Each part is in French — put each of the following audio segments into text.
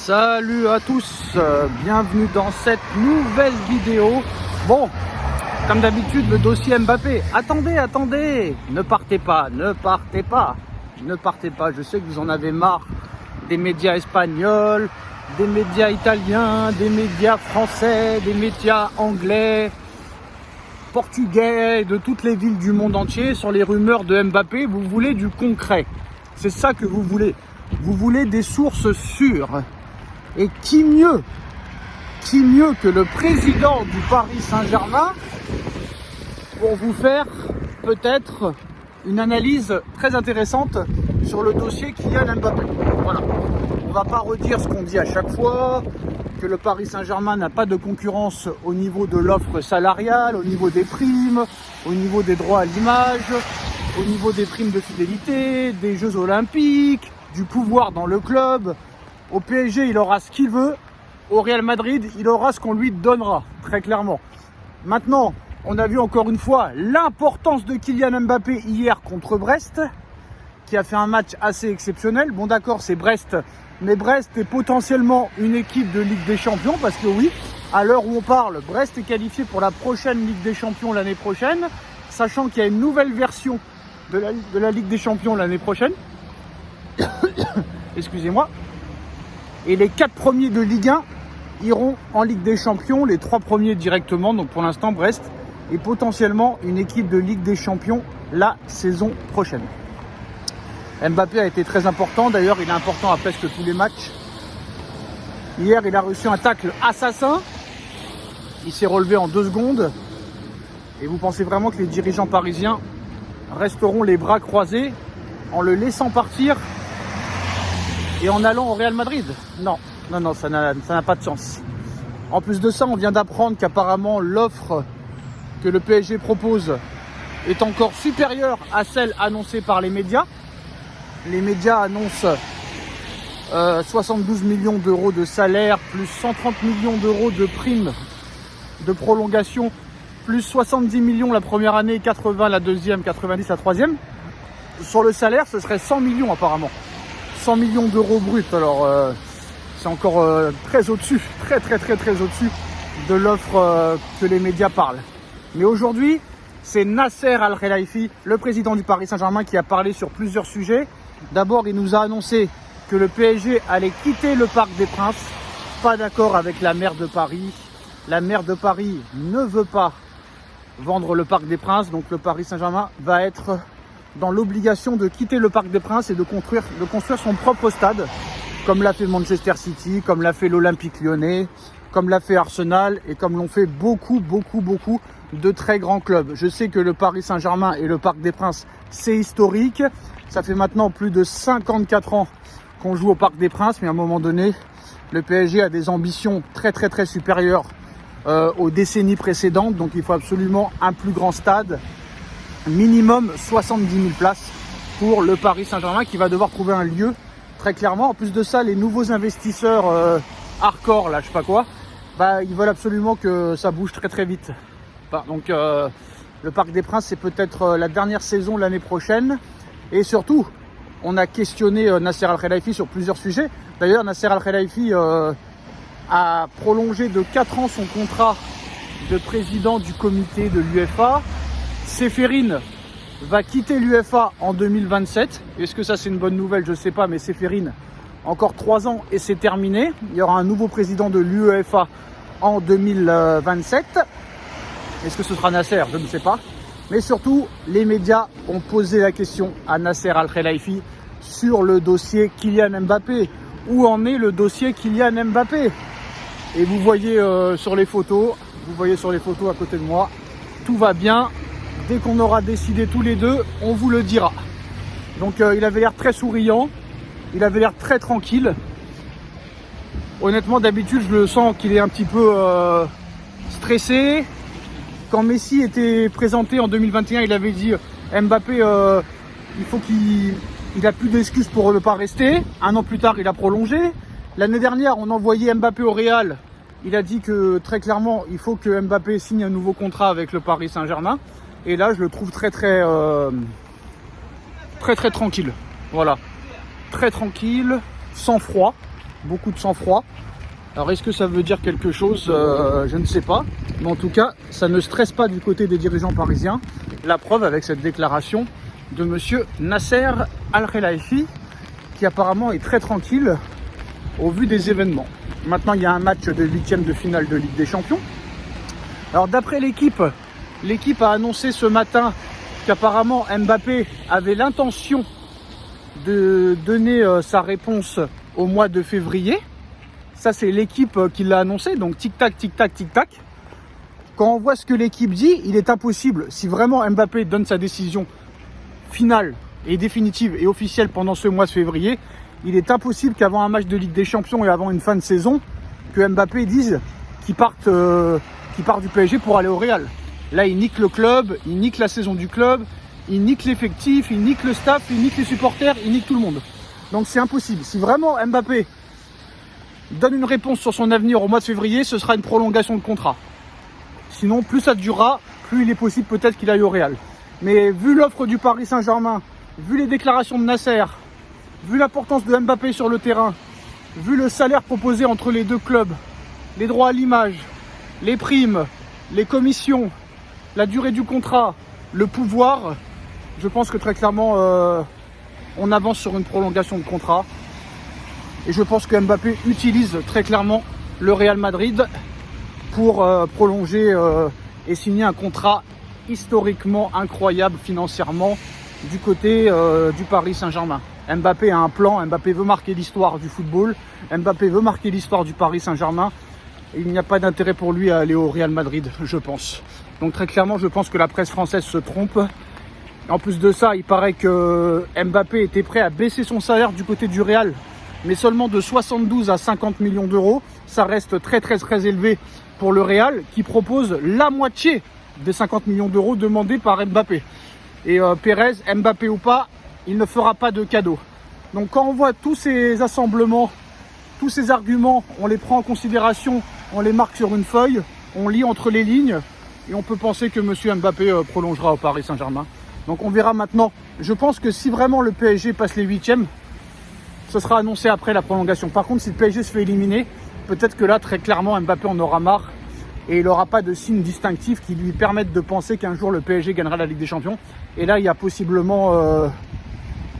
Salut à tous, bienvenue dans cette nouvelle vidéo. Bon, comme d'habitude, le dossier Mbappé. Attendez, ne partez pas. Je sais que vous en avez marre des médias espagnols, des médias italiens, des médias français, des médias anglais, portugais, de toutes les villes du monde entier sur les rumeurs de Mbappé. Vous voulez du concret. C'est ça que vous voulez. Vous voulez des sources sûres. Et qui mieux que le président du Paris Saint-Germain pour vous faire peut-être une analyse très intéressante sur le dossier Kylian Mbappé. Voilà. On ne va pas redire ce qu'on dit à chaque fois, que le Paris Saint-Germain n'a pas de concurrence au niveau de l'offre salariale, au niveau des primes, au niveau des droits à l'image, au niveau des primes de fidélité, des Jeux Olympiques, du pouvoir dans le club. Au PSG, il aura ce qu'il veut. Au Real Madrid, il aura ce qu'on lui donnera, très clairement. Maintenant, on a vu encore une fois l'importance de Kylian Mbappé hier contre Brest, qui a fait un match assez exceptionnel. Bon d'accord, c'est Brest, mais Brest est potentiellement une équipe de Ligue des Champions, parce que oui, à l'heure où on parle, Brest est qualifié pour la prochaine Ligue des Champions l'année prochaine, sachant qu'il y a une nouvelle version de la Ligue des Champions l'année prochaine. Excusez-moi. Et les 4 premiers de Ligue 1 iront en Ligue des Champions, les 3 premiers directement. Donc pour l'instant, Brest est potentiellement une équipe de Ligue des Champions la saison prochaine. Mbappé a été très important. D'ailleurs, il est important à presque tous les matchs. Hier, il a reçu un tacle assassin. Il s'est relevé en 2 secondes. Et vous pensez vraiment que les dirigeants parisiens resteront les bras croisés en le laissant partir et en allant au Real Madrid? Non, ça n'a pas de sens. En plus de ça, on vient d'apprendre qu'apparemment l'offre que le PSG propose est encore supérieure à celle annoncée par les médias. Les médias annoncent 72 millions d'euros de salaire, plus 130 millions d'euros de primes de prolongation, plus 70 millions la première année, 80 la deuxième, 90 la troisième. Sur le salaire, ce serait 100 millions apparemment. 100 millions d'euros bruts, alors c'est encore très au-dessus, très au-dessus de l'offre que les médias parlent. Mais aujourd'hui, c'est Nasser Al-Khelaifi, le président du Paris Saint-Germain, qui a parlé sur plusieurs sujets. D'abord, il nous a annoncé que le PSG allait quitter le Parc des Princes. Pas d'accord avec la maire de Paris. La maire de Paris ne veut pas vendre le Parc des Princes, donc le Paris Saint-Germain va être dans l'obligation de quitter le Parc des Princes et de construire son propre stade, comme l'a fait Manchester City, comme l'a fait l'Olympique Lyonnais, comme l'a fait Arsenal et comme l'ont fait beaucoup de très grands clubs. Je sais que le Paris Saint-Germain et le Parc des Princes, c'est historique. Ça fait maintenant plus de 54 ans qu'on joue au Parc des Princes, mais à un moment donné, le PSG a des ambitions très supérieures aux décennies précédentes. Donc il faut absolument un plus grand stade, minimum 70 000 places pour le Paris Saint-Germain, qui va devoir trouver un lieu très clairement. En plus de ça, les nouveaux investisseurs hardcore, là je sais pas quoi, ils veulent absolument que ça bouge très vite. Donc le Parc des Princes, c'est peut-être la dernière saison l'année prochaine. Et surtout, on a questionné Nasser Al-Khelaifi sur plusieurs sujets. D'ailleurs, Nasser Al-Khelaifi a prolongé de 4 ans son contrat de président du comité de l'UEFA. Ceferin va quitter l'UEFA en 2027. Est-ce que ça c'est une bonne nouvelle? Je ne sais pas, mais Ceferin, encore 3 ans et c'est terminé. Il y aura un nouveau président de l'UEFA en 2027. Est-ce que ce sera Nasser? Je ne sais pas. Mais surtout, les médias ont posé la question à Nasser Al-Khelaifi sur le dossier Kylian Mbappé. Où en est le dossier Kylian Mbappé? Et vous voyez sur les photos à côté de moi, tout va bien. Dès qu'on aura décidé tous les deux, on vous le dira. Donc il avait l'air très souriant, il avait l'air très tranquille. Honnêtement, d'habitude, je le sens qu'il est un petit peu stressé. Quand Messi était présenté en 2021, il avait dit Mbappé, il a plus d'excuses pour ne pas rester. 1 an plus tard, il a prolongé. L'année dernière, on envoyait Mbappé au Real. Il a dit que très clairement, il faut que Mbappé signe un nouveau contrat avec le Paris Saint-Germain. Et là, je le trouve très tranquille. Voilà. Très tranquille, sans froid. beaucoup de sang-froid. Alors est-ce que ça veut dire quelque chose? Je ne sais pas. Mais en tout cas, ça ne stresse pas du côté des dirigeants parisiens. La preuve avec cette déclaration de monsieur Nasser Al-Khelaifi, qui apparemment est très tranquille au vu des événements. Maintenant, il y a un match de 8e de finale de Ligue des Champions. Alors d'après l'équipe a annoncé ce matin qu'apparemment Mbappé avait l'intention de donner sa réponse au mois de février. Ça, c'est l'équipe qui l'a annoncé, donc tic-tac, tic-tac, tic-tac. Quand on voit ce que l'équipe dit, il est impossible, si vraiment Mbappé donne sa décision finale et définitive et officielle pendant ce mois de février, il est impossible qu'avant un match de Ligue des Champions et avant une fin de saison, que Mbappé dise qu'il part du PSG pour aller au Real. Là, il nique le club, il nique la saison du club, il nique l'effectif, il nique le staff, il nique les supporters, il nique tout le monde. Donc c'est impossible. Si vraiment Mbappé donne une réponse sur son avenir au mois de février, ce sera une prolongation de contrat. Sinon, plus ça durera, plus il est possible peut-être qu'il aille au Real. Mais vu l'offre du Paris Saint-Germain, vu les déclarations de Nasser, vu l'importance de Mbappé sur le terrain, vu le salaire proposé entre les deux clubs, les droits à l'image, les primes, les commissions, la durée du contrat, le pouvoir, je pense que très clairement, on avance sur une prolongation de contrat. Et je pense que Mbappé utilise très clairement le Real Madrid pour prolonger et signer un contrat historiquement incroyable financièrement du côté du Paris Saint-Germain. Mbappé a un plan, Mbappé veut marquer l'histoire du football, Mbappé veut marquer l'histoire du Paris Saint-Germain. Il n'y a pas d'intérêt pour lui à aller au Real Madrid, je pense. Donc très clairement, je pense que la presse française se trompe. En plus de ça, il paraît que Mbappé était prêt à baisser son salaire du côté du Real, mais seulement de 72 à 50 millions d'euros. Ça reste très élevé pour le Real, qui propose la moitié des 50 millions d'euros demandés par Mbappé. Et Pérez, Mbappé ou pas, il ne fera pas de cadeau. Donc quand on voit tous ces assemblements, tous ces arguments, on les prend en considération, on les marque sur une feuille, on lit entre les lignes, et on peut penser que monsieur Mbappé prolongera au Paris Saint-Germain. Donc on verra maintenant. Je pense que si vraiment le PSG passe les 8e, ce sera annoncé après la prolongation. Par contre, si le PSG se fait éliminer, peut-être que là, très clairement, Mbappé en aura marre et il n'aura pas de signes distinctifs qui lui permettent de penser qu'un jour le PSG gagnera la Ligue des Champions. Et là, il y a possiblement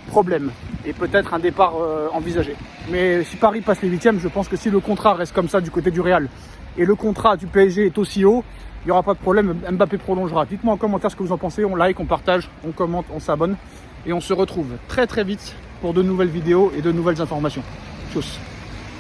problème et peut-être un départ envisagé. Mais si Paris passe les 8e, je pense que si le contrat reste comme ça du côté du Real et le contrat du PSG est aussi haut, il n'y aura pas de problème, Mbappé prolongera. Dites-moi en commentaire ce que vous en pensez, on like, on partage, on commente, on s'abonne et on se retrouve très vite pour de nouvelles vidéos et de nouvelles informations. Tchuss.